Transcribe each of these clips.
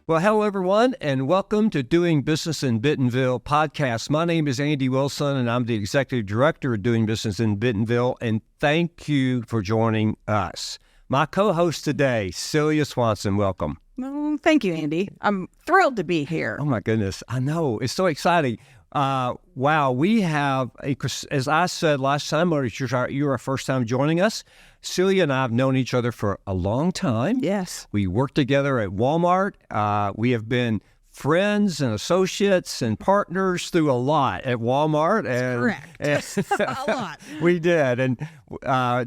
Well, hello, everyone, and welcome to Doing Business in Bentonville podcast. My name is Andy Wilson, and I'm the Executive Director of Doing Business in Bentonville, and thank you for joining us. My co-host today, Celia Swanson, welcome. Oh, thank you, Andy. I'm thrilled to be here. Oh, my goodness. I know. It's so exciting. Wow, we have, as I said last time, you're our first time joining us. Celia and I have known each other for a long time. Yes. We worked together at Walmart. We have been friends and associates and partners through a lot at Walmart. Correct. A lot. We did. And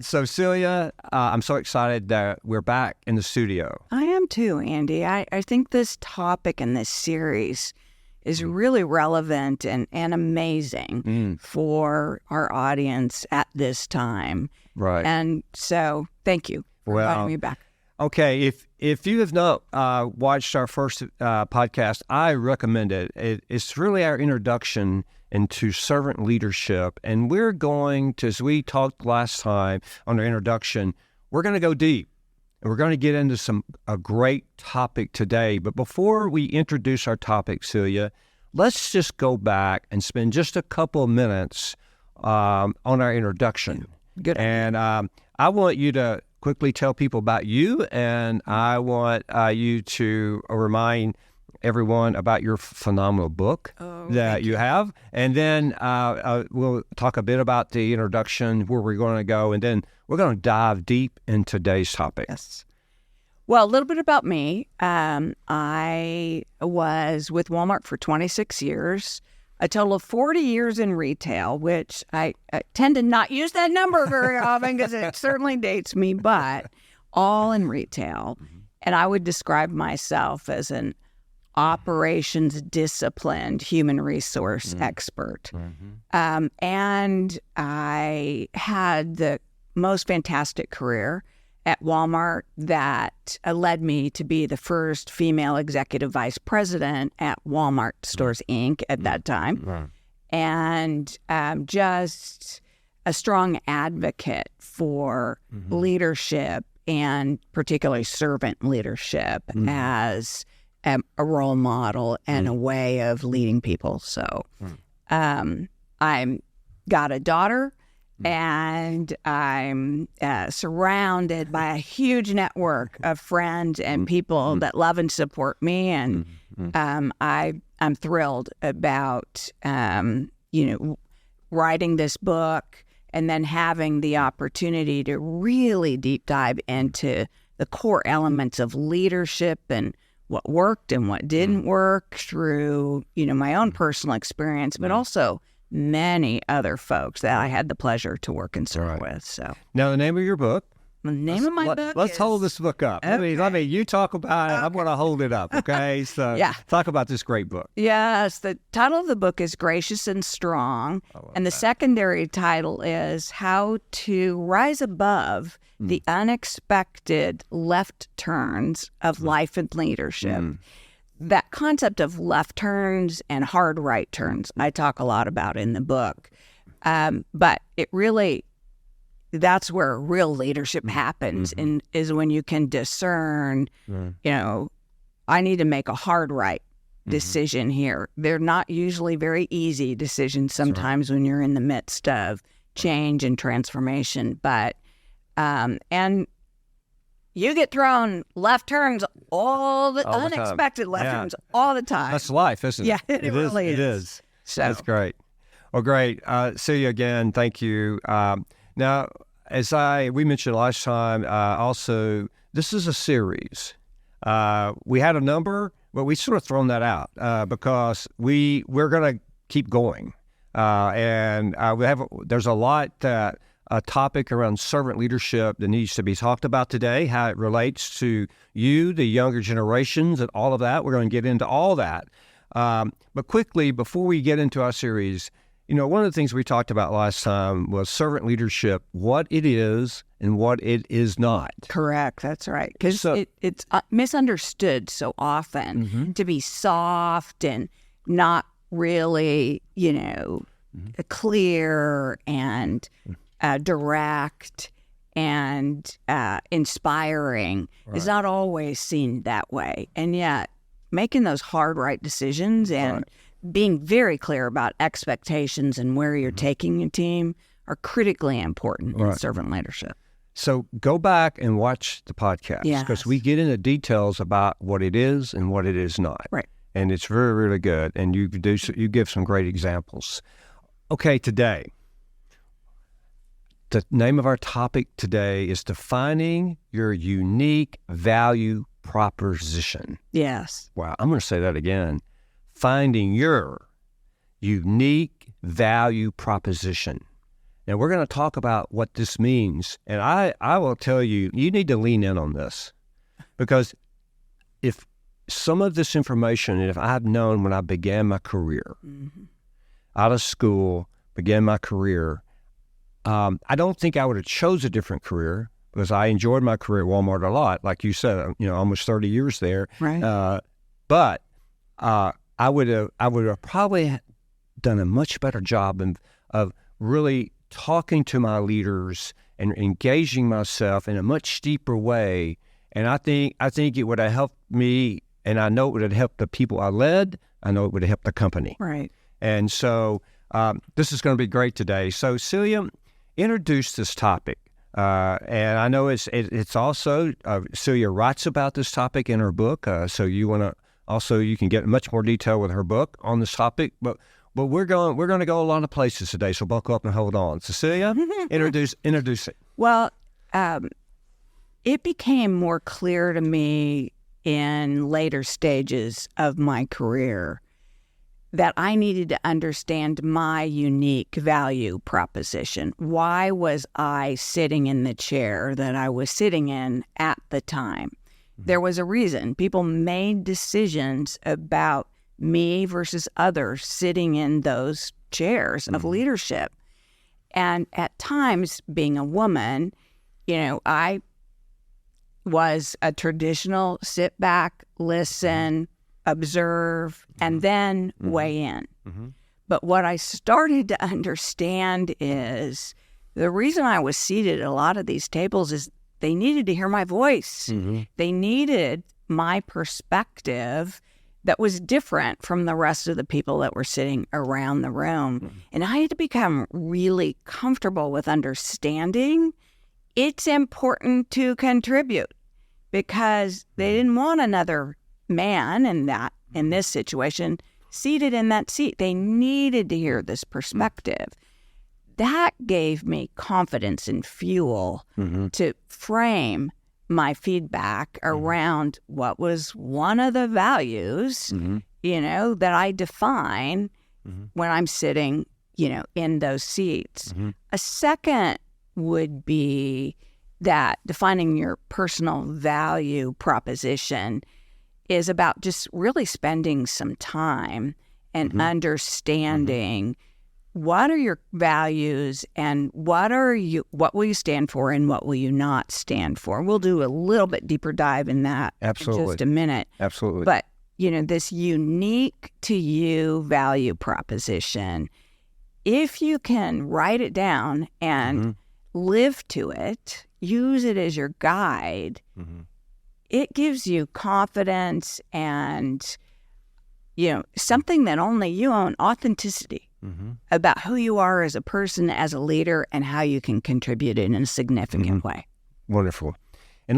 so, Celia, I'm so excited that we're back in the studio. I am too, Andy. I think this topic in this series is really relevant and amazing for our audience at this time. Right. And so thank you for inviting me back. Okay. If you have not watched our first podcast, I recommend it. It's really our introduction into servant leadership. And we're going to, as we talked last time on our introduction, we're going to go deep. And we're going to get into a great topic today. But before we introduce our topic, Celia, let's just go back and spend just a couple of minutes on our introduction. Good. And I want you to quickly tell people about you, and I want you to remind everyone about your phenomenal book that you have. And then we'll talk a bit about the introduction, where we're going to go, and then we're going to dive deep into today's topic. Yes. Well, a little bit about me. I was with Walmart for 26 years, a total of 40 years in retail, which I tend to not use that number very often because it certainly dates me, but all in retail. And I would describe myself as an operations disciplined human resource expert. And I had the most fantastic career at Walmart that led me to be the first female executive vice president at Walmart Stores, Inc. at that time. And just a strong advocate for leadership, and particularly servant leadership as a role model and a way of leading people. So I got a daughter, and I'm surrounded by a huge network of friends and people that love and support me. And I'm thrilled about, writing this book and then having the opportunity to really deep dive into the core elements of leadership and what worked and what didn't work through, my own personal experience, but also many other folks that I had the pleasure to work and serve with. So now the name of your book. The name of my book Let's hold this book up. Okay. Let me, you talk about it. I'm going to hold it up, okay? So talk about this great book. Yes, the title of the book is Gracious and Strong, and the secondary title is How to Rise Above the Unexpected Left Turns of Life and Leadership. That concept of left turns and hard right turns, I talk a lot about in the book. But it really, that's where real leadership happens, and is when you can discern, I need to make a hard right decision here. They're not usually very easy decisions sometimes when you're in the midst of change and transformation. But, and you get thrown left turns all the unexpected left turns all the time. That's life, isn't it? Yeah, it really is. It is. So. That's great. Well, great. Celia, again, thank you. Now, as we mentioned last time, also, this is a series. We had a number, but we sort of thrown that out because we're going to keep going. And there's a lot a topic around servant leadership that needs to be talked about today, how it relates to you, the younger generations, and all of that. We're going to get into all that. But quickly, before we get into our series, one of the things we talked about last time was servant leadership, what it is and what it is not. Correct. That's right. Because it's misunderstood so often to be soft and not really, clear and direct and inspiring is not always seen that way. And yet making those hard, right decisions and being very clear about expectations and where you're taking your team are critically important in servant leadership. So go back and watch the podcast because we get into details about what it is and what it is not. Right. And it's very, really good. And you give some great examples. Okay, today, the name of our topic today is defining your unique value proposition. Yes. Wow, I'm going to say that again. Finding your unique value proposition. Now, we're going to talk about what this means. And I will tell you, you need to lean in on this. Because if some of this information, if I had known when I began my career, out of school, began my career, I don't think I would have chose a different career because I enjoyed my career at Walmart a lot. Like you said, almost 30 years there. Right. But I would have probably done a much better job of really talking to my leaders and engaging myself in a much deeper way. And I think it would have helped me, and I know it would have helped the people I led. I know it would have helped the company. Right. And so this is going to be great today. So Celia, introduce this topic. And I know it's also, Celia writes about this topic in her book. So you can get much more detail with her book on this topic. But we're going to go a lot of places today. So buckle up and hold on. So Celia, introduce it. Well, it became more clear to me in later stages of my career that I needed to understand my unique value proposition. Why was I sitting in the chair that I was sitting in at the time? There was a reason. People made decisions about me versus others sitting in those chairs of leadership. And at times, being a woman, I was a traditional sit back, listen, observe, and then weigh in. But what I started to understand is the reason I was seated at a lot of these tables is they needed to hear my voice. They needed my perspective that was different from the rest of the people that were sitting around the room. And I had to become really comfortable with understanding it's important to contribute because they didn't want another man in this situation seated in that seat. They needed to hear this perspective. That gave me confidence and fuel to frame my feedback around what was one of the values, that I define when I'm sitting, in those seats. A second would be that defining your personal value proposition is about just really spending some time and understanding what are your values and what will you stand for and what will you not stand for. We'll do a little bit deeper dive in that in just a minute. Absolutely. But, this unique to you value proposition, if you can write it down and live to it, use it as your guide, it gives you confidence and, something that only you own, authenticity about who you are as a person, as a leader, and how you can contribute in a significant way. Wonderful. And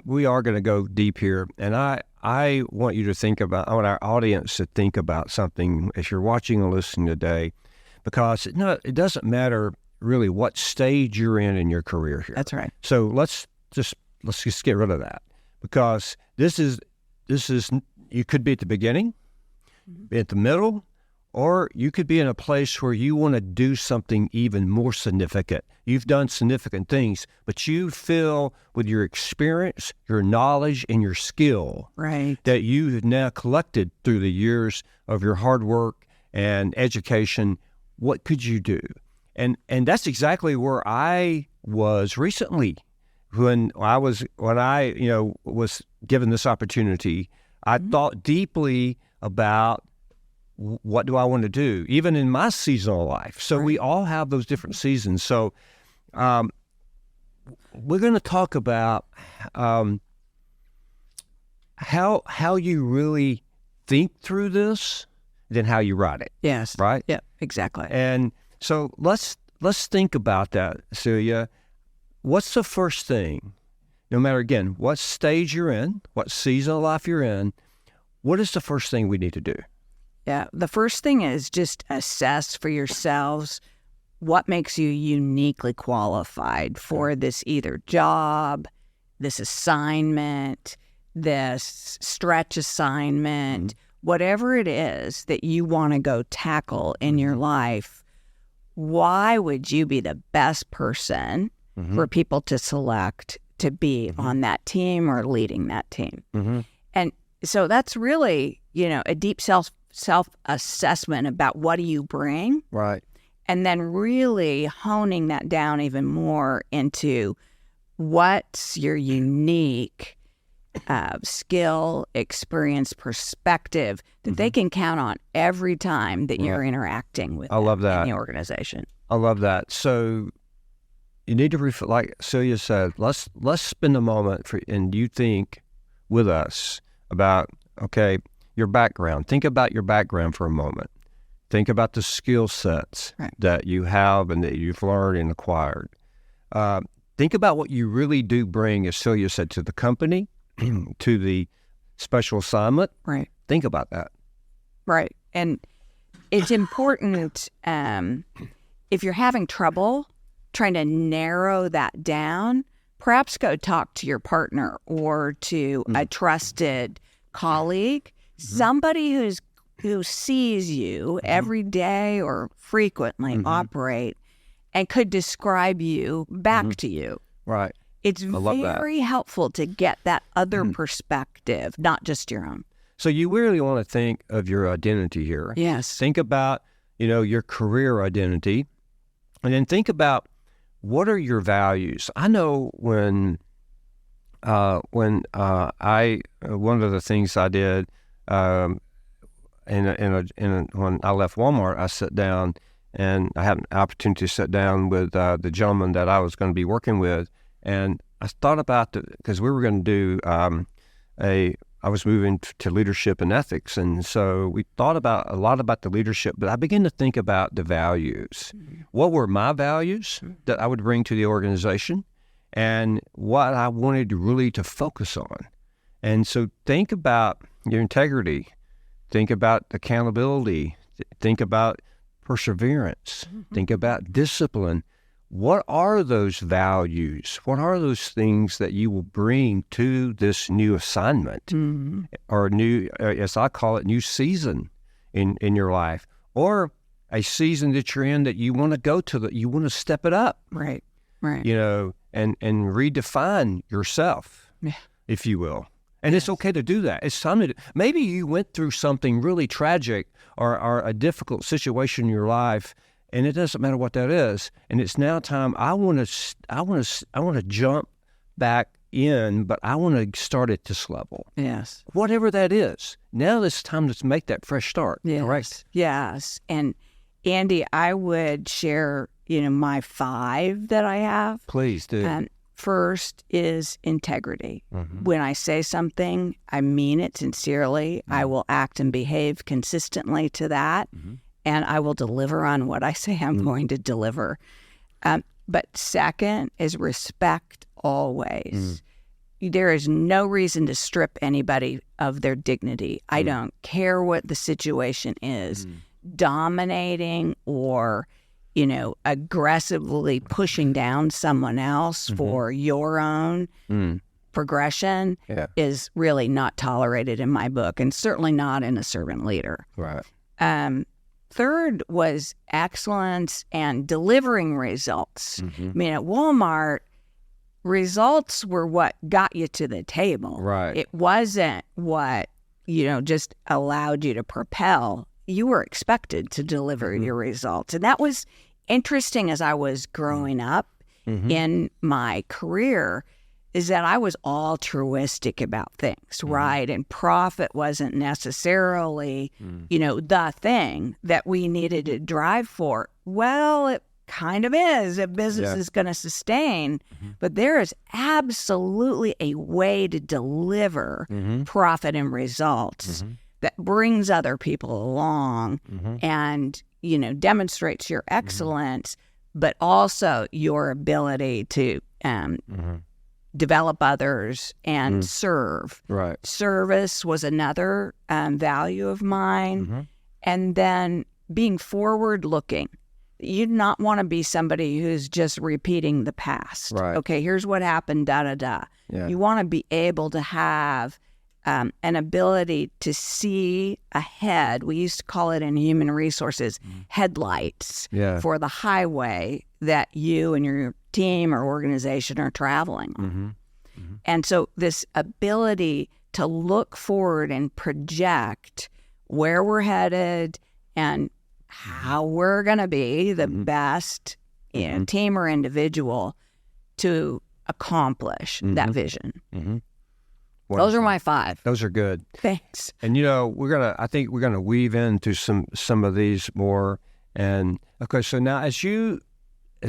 we are going to go deep here. And I want you to I want our audience to think about something as you're watching or listening today, because it doesn't matter really what stage you're in your career here. That's right. So let's just get rid of that, because this is you could be at the beginning, be at the middle, or you could be in a place where you want to do something even more significant. You've done significant things, but you feel with your experience, your knowledge, and your skill that you have now collected through the years of your hard work and education, what could you do? And that's exactly where I was recently when I was given this opportunity. I thought deeply about what do I want to do, even in my seasonal life. So we all have those different seasons. So we're going to talk about how you really think through this than how you write it. Yes. Right? Yeah, exactly. And so let's think about that, Celia. What's the first thing, no matter, again, what stage you're in, what season of life you're in, what is the first thing we need to do? Yeah, the first thing is just assess for yourselves what makes you uniquely qualified for this either job, this assignment, this stretch assignment, whatever it is that you want to go tackle in your life. Why would you be the best person for people to select to be on that team or leading that team? And so that's really, a deep self-assessment about what do you bring? Right. And then really honing that down even more into what's your unique skill, experience, perspective that they can count on every time that you're interacting with them love that. in the organization. I love that. So you need to like Celia said, let's spend a moment and you think with us about, okay, your background. Think about your background for a moment. Think about the skill sets that you have and that you've learned and acquired. Think about what you really do bring, as Celia said, to the company, to the special assignment. Right. Think about that. Right. And it's important if you're having trouble trying to narrow that down, perhaps go talk to your partner or to a trusted colleague, somebody who sees you every day or frequently operate and could describe you back to you. Right. It's very helpful to get that other perspective, not just your own. So you really want to think of your identity here. Yes. Think about, your career identity, and then think about what are your values. I know when one of the things I did when I left Walmart, I sat down and I had an opportunity to sit down with the gentleman that I was going to be working with, and I thought about because we were going to do I was moving to leadership and ethics, and so we thought a lot about the leadership, but I began to think about the values. What were my values that I would bring to the organization, and what I wanted really to focus on. And so think about your integrity, think about accountability, think about perseverance, think about discipline. What are those values? What are those things that you will bring to this new assignment or new, as I call it, new season in your life, or a season that you're in that you want to go to, that you want to step it up, right, and redefine yourself, if you will. And it's okay to do that. It's time to maybe you went through something really tragic or a difficult situation in your life, and it doesn't matter what that is. And it's now time. I want to jump back in, but I want to start at this level. Yes. Whatever that is. Now it's time to make that fresh start. Yes. Correct? Yes. And Andy, I would share, my 5 that I have. Please do. First is integrity. When I say something, I mean it sincerely. I will act and behave consistently to that. And I will deliver on what I say I'm going to deliver. But second is respect always. There is no reason to strip anybody of their dignity. I don't care what the situation is. Dominating or, aggressively pushing down someone else for your own progression is really not tolerated in my book, and certainly not in a servant leader. Right. Third was excellence and delivering results. I mean, at Walmart, results were what got you to the table. Right. It wasn't what, just allowed you to propel. You were expected to deliver your results. And that was interesting as I was growing up in my career, is that I was altruistic about things, right? And profit wasn't necessarily, the thing that we needed to drive for. Well, it kind of is. A business is going to sustain, but there is absolutely a way to deliver profit and results that brings other people along and, demonstrates your excellence, but also your ability to develop others and serve. Right. Service was another value of mine. And then being forward-looking. You do not want to be somebody who's just repeating the past. Right. Okay, here's what happened, da-da-da. Yeah. You want to be able to have an ability to see ahead. We used to call it in human resources headlights for the highway that you and your team or organization are traveling on. And so this ability to look forward and project where we're headed and how we're going to be the best team or individual to accomplish that vision. Those are my 5. Those are good. Thanks. And I think we're gonna weave into some of these more. And okay, so now as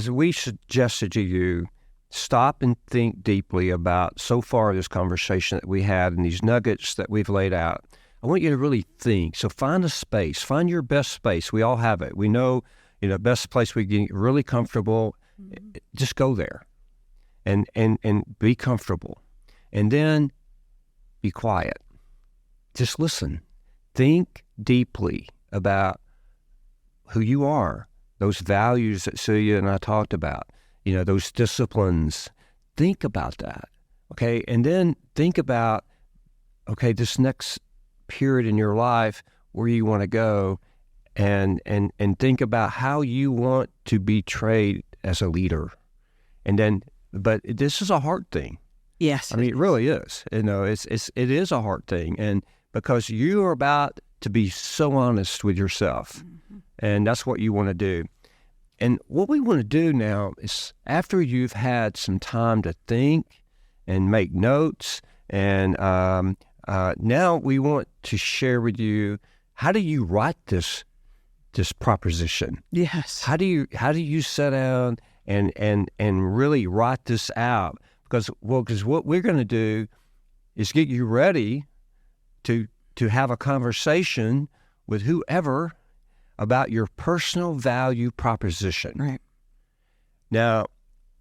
we suggested to you, stop and think deeply about so far this conversation that we had and these nuggets that we've laid out. I want you to really think. So find a space, find your best space. We all have it. We know, best place we get really comfortable. Just go there, and be comfortable, and then be quiet. Just listen. Think deeply about who you are, those values that Celia and I talked about, those disciplines. Think about that, okay? And then think about, okay, this next period in your life, where you want to go, and think about how you want to be portrayed as a leader. And then, but this is a hard thing. Yes. I mean, it really is. It is a hard thing. And because you are about to be so honest with yourself, and that's what you want to do. And what we want to do now is, after you've had some time to think and make notes, and now we want to share with you, how do you write this proposition? Yes. How do you sit down and really write this out? Because what we're going to do is get you ready to have a conversation with whoever about your personal value proposition. Right. Now,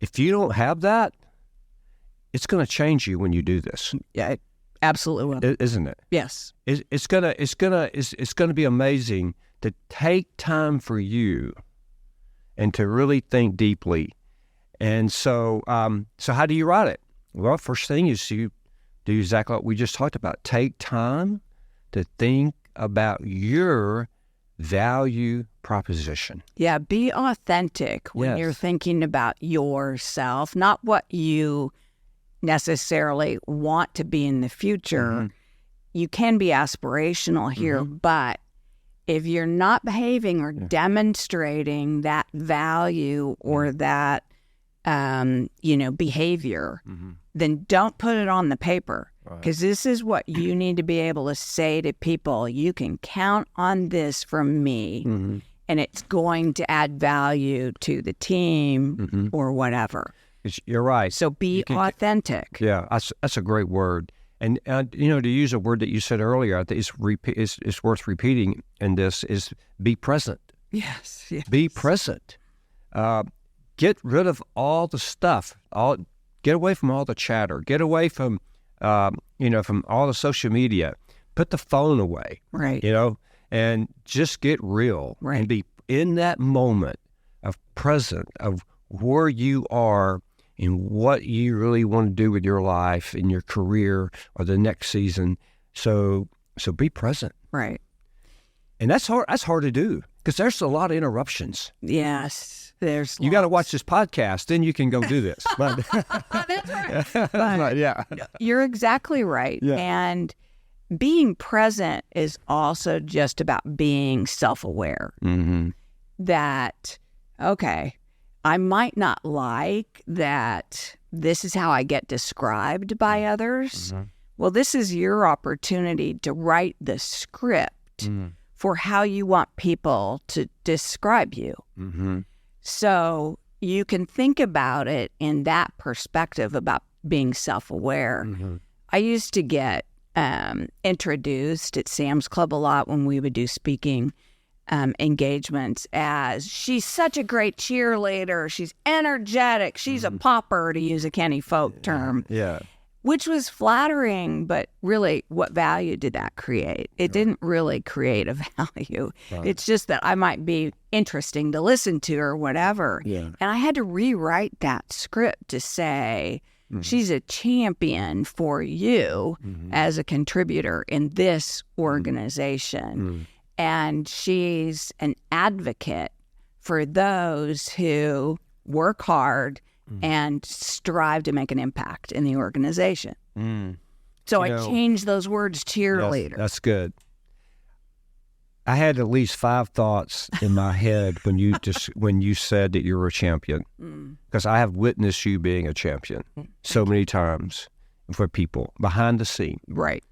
if you don't have that, it's going to change you when you do this. Yeah, it absolutely will. Isn't it? Yes. It's gonna be amazing to take time for you and to really think deeply. And so how do you write it? Well, first thing is you do exactly what we just talked about. Take time to think about your value proposition. Yeah, be authentic when you're thinking about yourself, not what you necessarily want to be in the future. You can be aspirational here, but if you're not behaving or demonstrating that value or that behavior, then don't put it on the paper, because this is what you need to be able to say to people. You can count on this from me, and it's going to add value to the team or whatever. You're right. So be authentic. Yeah, that's a great word. And to use a word that you said earlier, I think it's worth repeating in this, is be present. Yes. Be present. Get rid of all the stuff. Get away from all the chatter. Get away from from all the social media. Put the phone away. Right. And just get real. Right. And be in that moment of present, of where you are and what you really want to do with your life and your career or the next season. So be present. Right. And that's hard. That's hard to do because there's a lot of interruptions. Yes. There's You got to watch this podcast, then you can go do this. That's right. Yeah. You're exactly right. Yeah. And being present is also just about being self-aware. That, okay, I might not like that this is how I get described by others. Well, this is your opportunity to write the script for how you want people to describe you. So you can think about it in that perspective about being self-aware. I used to get introduced at Sam's Club a lot when we would do speaking engagements as, she's such a great cheerleader, she's energetic, she's a popper, to use a Kenny Folk term. Yeah. Which was flattering, but really, what value did that create? It didn't really create a value. Right. It's just that I might be interesting to listen to or whatever. Yeah. And I had to rewrite that script to say, she's a champion for you as a contributor in this organization. And she's an advocate for those who work hard and strive to make an impact in the organization. So I changed those words, cheerleader. That's good. I had at least 5 thoughts in my head when you said that you were a champion, because I have witnessed you being a champion so many times for people behind the scene. Right.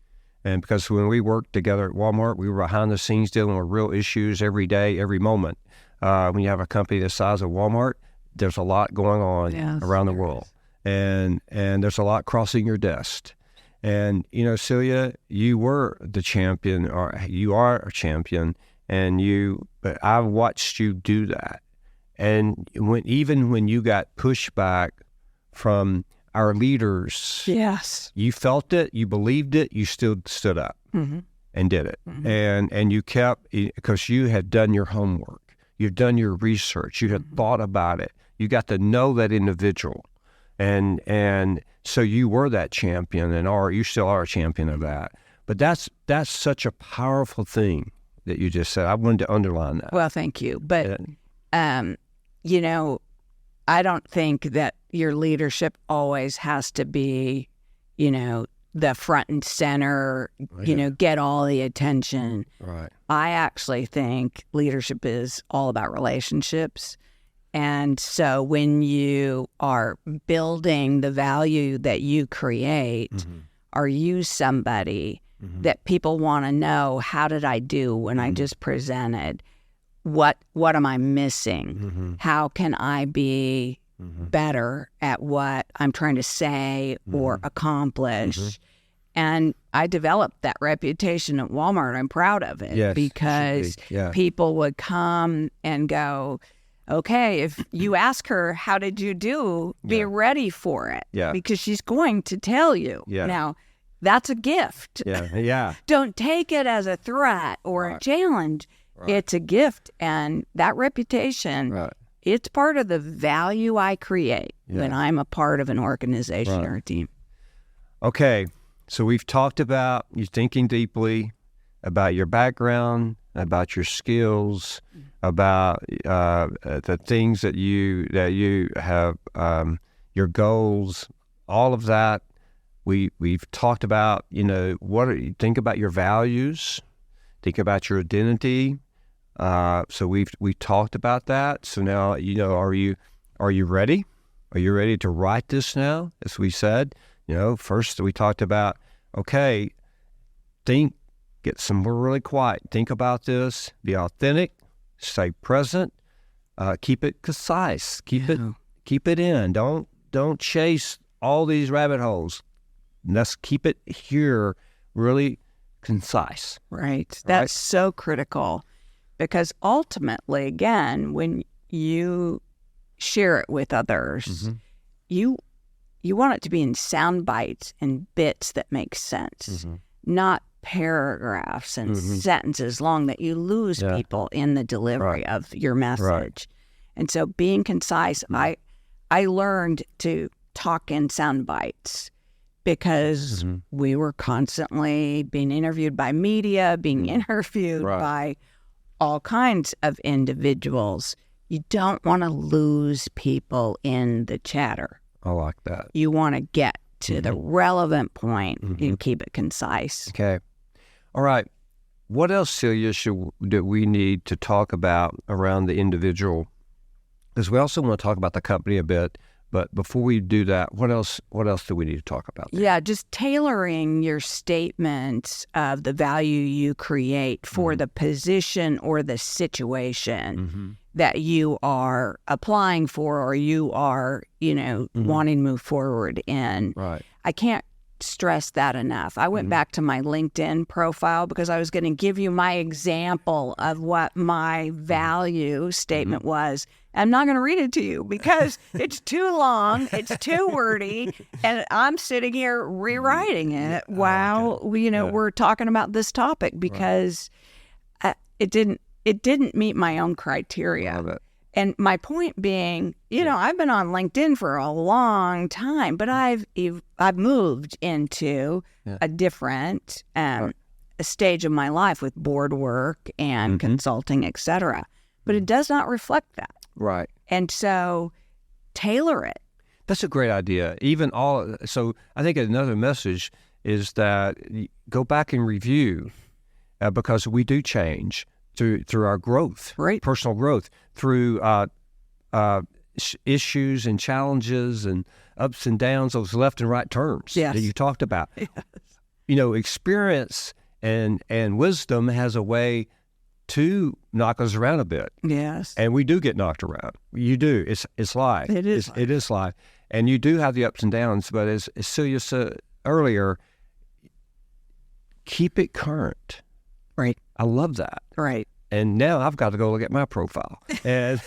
And because when we worked together at Walmart, we were behind the scenes dealing with real issues every day, every moment. When you have a company the size of Walmart, there's a lot going on around the world, and there's a lot crossing your desk. And, Celia, you were the champion, or you are a champion, but I've watched you do that. And even when you got pushback from our leaders, yes, you felt it, you believed it, you still stood up and did it. And you kept, because you had done your homework, you've done your research, you had thought about it, you got to know that individual. And so you were that champion, and you still are a champion of that. But that's such a powerful thing that you just said. I wanted to underline that. Well, thank you. But, I don't think that your leadership always has to be, the front and center, get all the attention. Right. I actually think leadership is all about relationships. And so when you are building the value that you create, are you somebody that people want to know, how did I do when I just presented? What am I missing? How can I be better at what I'm trying to say or accomplish? And I developed that reputation at Walmart. I'm proud of it because people would come and go, okay, if you ask her, how did you do, be ready for it. Because she's going to tell you. Now, that's a gift. Don't take it as a threat or a challenge. It's a gift. And that reputation, it's part of the value I create when I'm a part of an organization or a team. Okay, so we've talked about you thinking deeply, about your background, about your skills, about the things that you have, your goals, all of that. We've talked about, think about your values, think about your identity. So we've talked about that. So now, are you ready? Are you ready to write this now? As we said, first we talked about, okay, get somewhere really quiet. Think about this. Be authentic. Stay present. Keep it concise. Keep it in. Don't chase all these rabbit holes. Let's keep it here, really concise. Right. That's so critical, because ultimately, again, when you share it with others, you want it to be in sound bites and bits that make sense, not paragraphs and sentences long that you lose people in the delivery of your message. And so being concise, I learned to talk in sound bites because we were constantly being interviewed by media, being interviewed by all kinds of individuals. You don't want to lose people in the chatter. I like that. You want to get to the relevant point and keep it concise. Okay. All right. What else, Celia, do we need to talk about around the individual? Because we also want to talk about the company a bit, But before we do that, what else do we need to talk about there? Yeah, just tailoring your statements of the value you create for the position or the situation that you are applying for, or you are, wanting to move forward in. Right. I can't stress that enough. I went back to my LinkedIn profile because I was going to give you my example of what my value statement was. I'm not going to read it to you because it's too long, it's too wordy, and I'm sitting here rewriting it while we're talking about this topic because it didn't meet my own criteria. Love it. And my point being, I've been on LinkedIn for a long time, but I've moved into a different stage of my life with board work and consulting, et cetera. But it does not reflect that. Right. And so tailor it. That's a great idea. So I think another message is that go back and review because we do change through our growth, right? Personal growth, through issues and challenges and ups and downs, those left and right turns that you talked about. Yes. Experience and wisdom has a way to knock us around a bit. Yes. And we do get knocked around. You do. It's life. It is. It is life. And you do have the ups and downs, but as Celia said earlier, keep it current. Right. I love that. Right. And now I've got to go look at my profile. And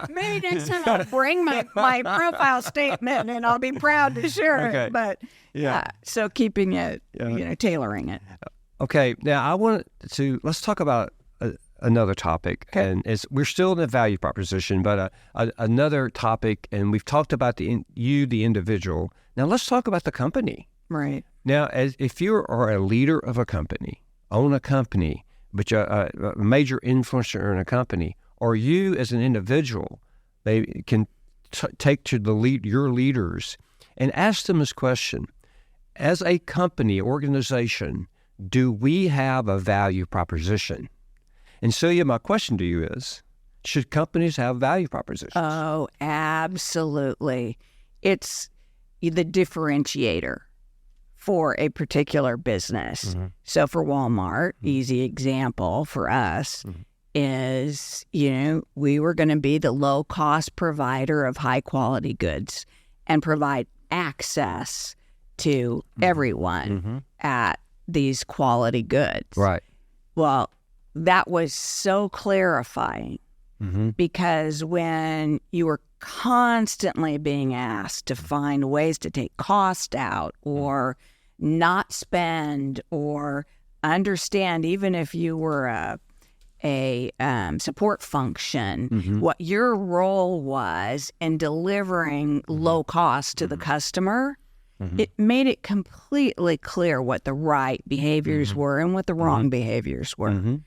maybe next time I'll bring my profile statement and I'll be proud to share it. But so keeping it, tailoring it. Okay. Now let's talk about another topic. Okay. And we're still in the value proposition, but another topic, and we've talked about the individual. Now let's talk about the company. Right. Now, if you are a leader of a company, own a company, but you're a major influencer in a company, or you as an individual, they can take to your leaders and ask them this question: as a company, organization, do we have a value proposition? And Celia, my question to you is, should companies have value propositions? Oh, absolutely. It's the differentiator for a particular business. So for Walmart, easy example for us is, we were going to be the low-cost provider of high-quality goods and provide access to everyone at these quality goods. Right. Well, that was so clarifying because when you were constantly being asked to find ways to take cost out or not spend or understand, even if you were a support function, what your role was in delivering low cost to the customer, it made it completely clear what the right behaviors were and what the wrong behaviors were.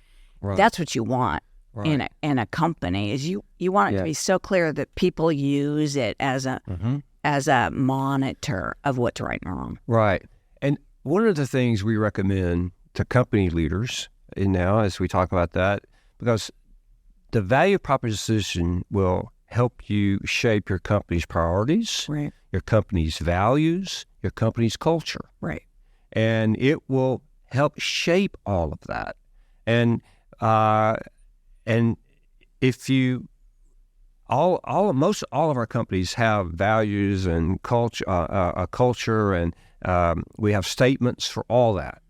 Right. That's what you want in a company, is you want it to be so clear that people use it as a monitor of what's right and wrong. Right. And one of the things we recommend to company leaders, and now as we talk about that, because the value proposition will help you shape your company's priorities, right, your company's values, your company's culture. Right. And it will help shape all of that. And if you most all of our companies have values and culture, a culture, and we have statements for all that.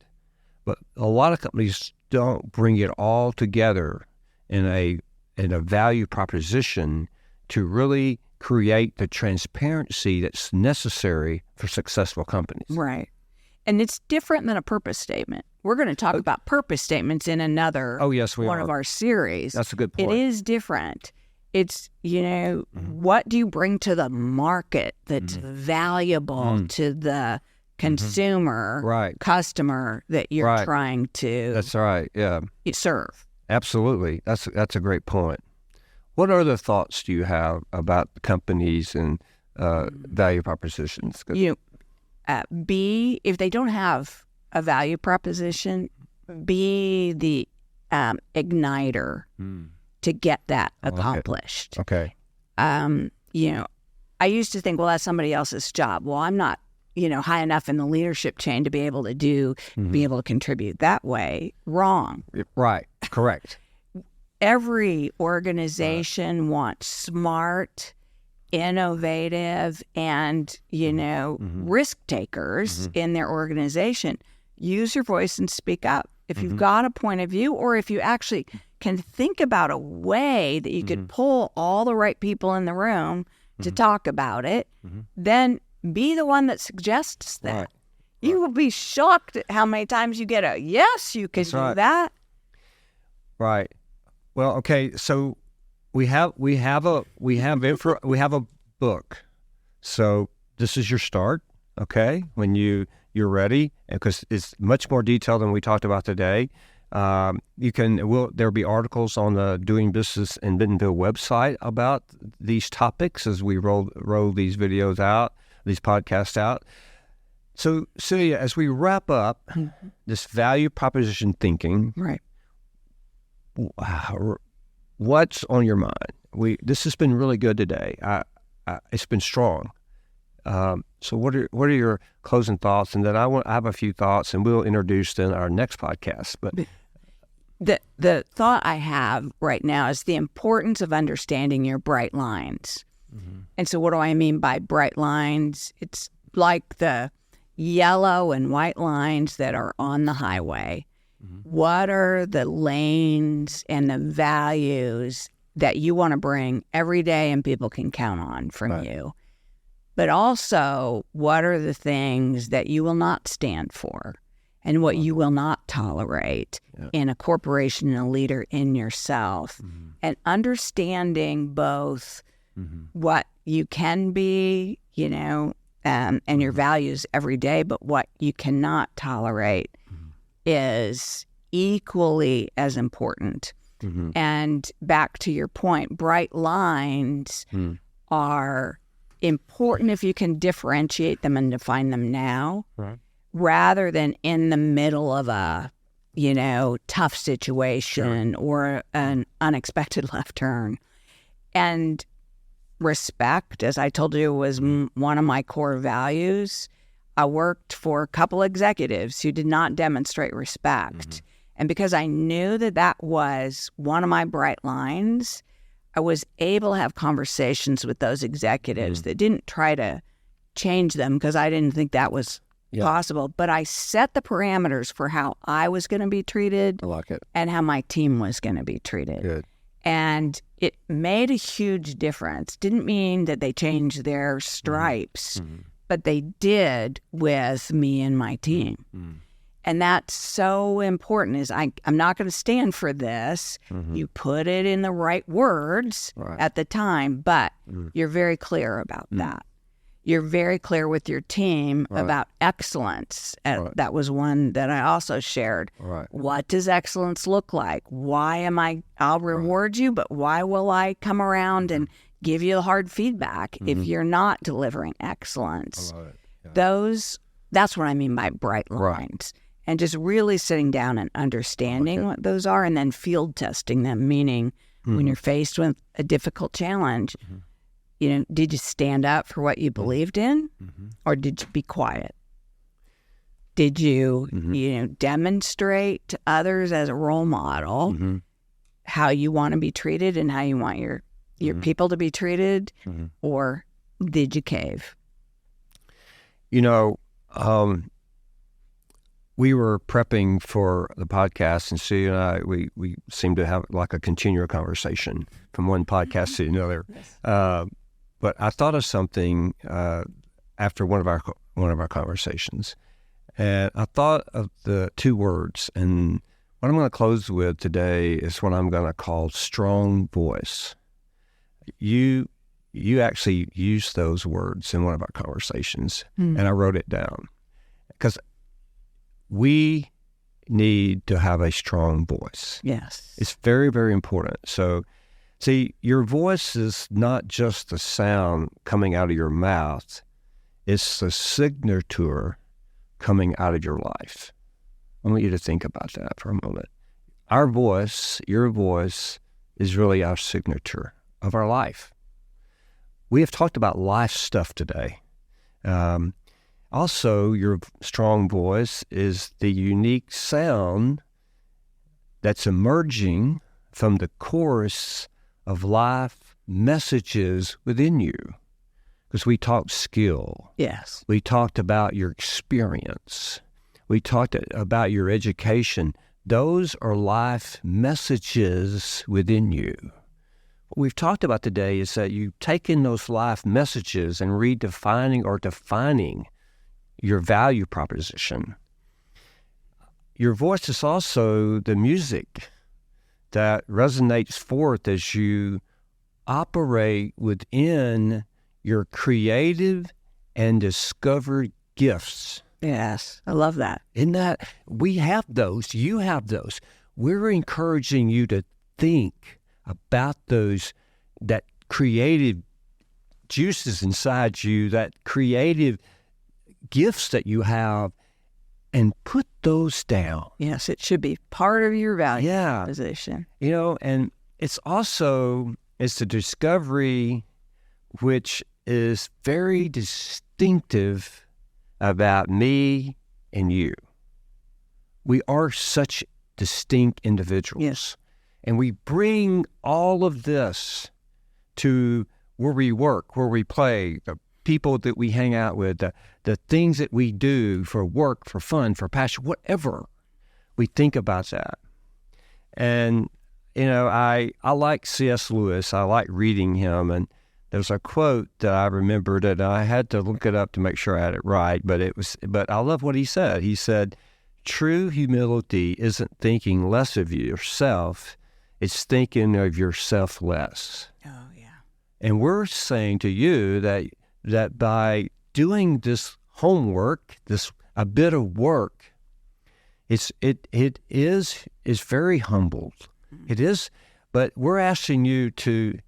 But a lot of companies don't bring it all together in a value proposition to really create the transparency that's necessary for successful companies. Right. And it's different than a purpose statement. We're going to talk about purpose statements in another one of our series. That's a good point. It is different. It's, what do you bring to the market that's valuable to the consumer, customer that you're trying to That's right, yeah. serve? Absolutely. That's a great point. What other thoughts do you have about companies and value propositions? If they don't have a value proposition, be the igniter to get that accomplished. Okay. I used to think, well, that's somebody else's job. Well, I'm not, high enough in the leadership chain to be able to be able to contribute that way. Wrong. Right. Correct. Every organization wants smart, innovative, and, risk takers in their organization. Use your voice and speak up. If you've got a point of view, or if you actually can think about a way that you could pull all the right people in the room to talk about it, then be the one that suggests that. Right. You will be shocked at how many times you get a yes, you can do that. Right. Well, okay. So we have a book. So this is your start. Okay. When you're ready, because it's much more detailed than we talked about today. There'll be articles on the Doing Business in Bentonville website about these topics as we roll these videos out, these podcasts out. So, Celia, as we wrap up this value proposition thinking, right? What's on your mind? This has been really good today. It's been strong. So what are your closing thoughts? And then I have a few thoughts, and we'll introduce then our next podcast. But the thought I have right now is the importance of understanding your bright lines. And so what do I mean by bright lines? It's like the yellow and white lines that are on the highway. What are the lanes and the values that you want to bring every day and people can count on from you? But also, what are the things that you will not stand for and what you will not tolerate in a corporation and a leader in yourself? And understanding both what you can be, and your values every day, but what you cannot tolerate is equally as important. And back to your point, bright lines are important if you can differentiate them and define them now, rather than in the middle of a, tough situation or an unexpected left turn. And respect, as I told you, was one of my core values. I worked for a couple executives who did not demonstrate respect. And because I knew that was one of my bright lines, I was able to have conversations with those executives that didn't try to change them because I didn't think that was possible. But I set the parameters for how I was going to be treated. I like it. And how my team was going to be treated. Good. And it made a huge difference. Didn't mean that they changed their stripes, but they did with me and my team. And that's so important is I'm not going to stand for this. You put it in the right words at the time, but you're very clear about that. You're very clear with your team about excellence. That was one that I also shared. What does excellence look like? Why am I'll reward you, but why will I come around and give you the hard feedback if you're not delivering excellence? I love it. That's what I mean by bright lines. And just really sitting down and understanding what those are and then field testing them, meaning when you're faced with a difficult challenge, did you stand up for what you believed in or did you be quiet? Did you, demonstrate to others as a role model how you want to be treated and how you want your people to be treated, or did you cave? We were prepping for the podcast, and Celia and I, we seemed to have like a continual conversation from one podcast to another. But I thought of something after one of our conversations, and I thought of the two words. And what I'm going to close with today is what I'm going to call strong voice. You actually used those words in one of our conversations, and I wrote it down because we need to have a strong voice. Yes. It's very, very important. So, see, your voice is not just the sound coming out of your mouth. It's the signature coming out of your life. I want you to think about that for a moment. Our voice, your voice, is really our signature of our life. we have talked about life stuff today. Also, your strong voice is the unique sound that's emerging from the chorus of life messages within you. Because we talked skill. Yes. We talked about your experience. We talked about your education. Those are life messages within you. What we've talked about today is that you've taken those life messages and redefining or defining your value proposition. Your voice is also the music that resonates forth as you operate within your creative and discovered gifts. Yes, I love that. In that, we have those, you have those. We're encouraging you to think about those, that creative juices inside you, that creative gifts that you have, and put those down. Yes, it should be part of your value Yeah. proposition. You know, and it's the discovery which is very distinctive about me and you. We are such distinct individuals. Yes. And we bring all of this to where we work, where we play, the people that we hang out with, the things that we do for work, for fun, for passion, whatever. We think about that. And, you know, I like C.S. Lewis. I like reading him. And there's a quote that I remembered, and I had to look it up to make sure I had it right, but I love what he said. He said, "True humility isn't thinking less of yourself, it's thinking of yourself less." Oh, yeah. And we're saying to you that by doing this homework, a bit of work, it is very humbled. Mm-hmm. It is, but we're asking you to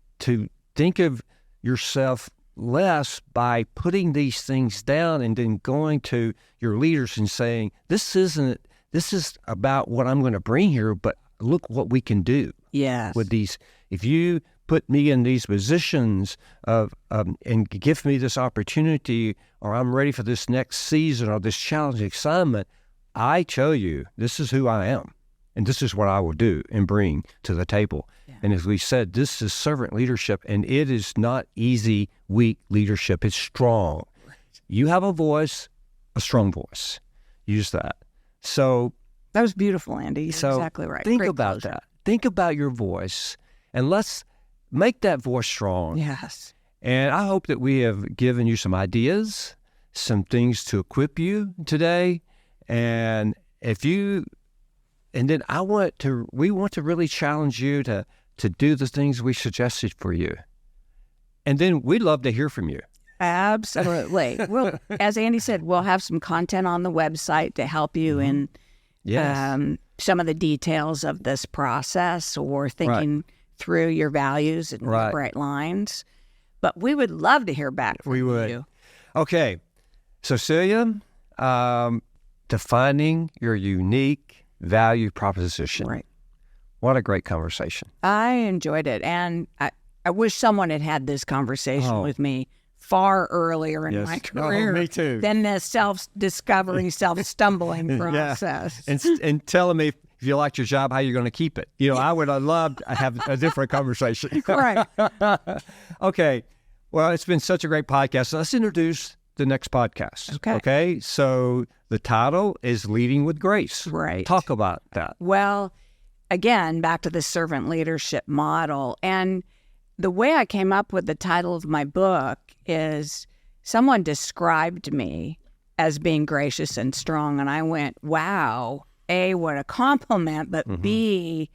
think of yourself less by putting these things down and then going to your leaders and saying, this is about what I'm going to bring here, but look what we can do. Yes. With these. If you put me in these positions of and give me this opportunity, or I'm ready for this next season or this challenging assignment, I tell you, this is who I am. And this is what I will do and bring to the table. Yeah. And as we said, this is servant leadership, and it is not easy, weak leadership. It's strong. Right. You have a voice, a strong voice. Use that. So that was beautiful, Andy. You're exactly right. Think about that. Think about your voice, and let's make that voice strong. Yes. And I hope that we have given you some ideas, some things to equip you today. And then we want to really challenge you to do the things we suggested for you. And then we'd love to hear from you. Absolutely. Well, as Andy said, we'll have some content on the website to help you in some of the details of this process, or thinking through your values and bright lines. But we would love to hear back from you. Okay. So, Celia, defining your unique value proposition. Right. What a great conversation. I enjoyed it. And I wish someone had had this conversation with me far earlier in my career. Me too. Than the self-discovery, self-stumbling process. And telling me if you liked your job, how you're going to keep it. You know, I would have loved to have a different conversation. Right. Okay. Well, it's been such a great podcast. So let's introduce the next podcast. Okay. So the title is Leading with Grace. Right. Talk about that. Well, again, back to the servant leadership model. And the way I came up with the title of my book is someone described me as being gracious and strong. And I went, wow, A, what a compliment, but B,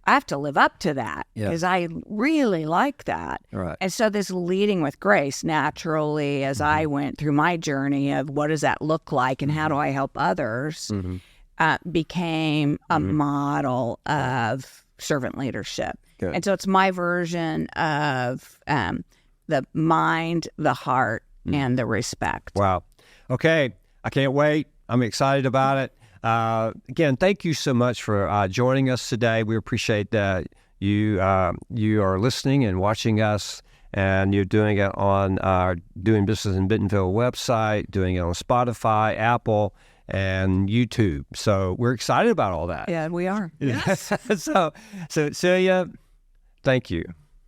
I have to live up to that because I really like that. Right. And so this leading with grace naturally, as I went through my journey of what does that look like and how do I help others, became a model of servant leadership. Good. And so it's my version of the mind, the heart, and the respect. Wow. Okay. I can't wait. I'm excited about it. Again, thank you so much for joining us today. We appreciate that you are listening and watching us. and you're doing it on our Doing Business in Bentonville website, doing it on Spotify, Apple, and YouTube. So we're excited about all that. Yeah, we are. Yes. So Celia, thank you.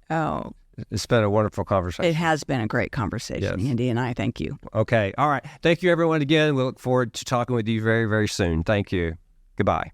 Oh, It's been a wonderful conversation. it has been a great conversation, Yes. Andy, and I thank you. Okay. All right. Thank you, everyone, again. We look forward to talking with you very, very soon. Thank you. Goodbye.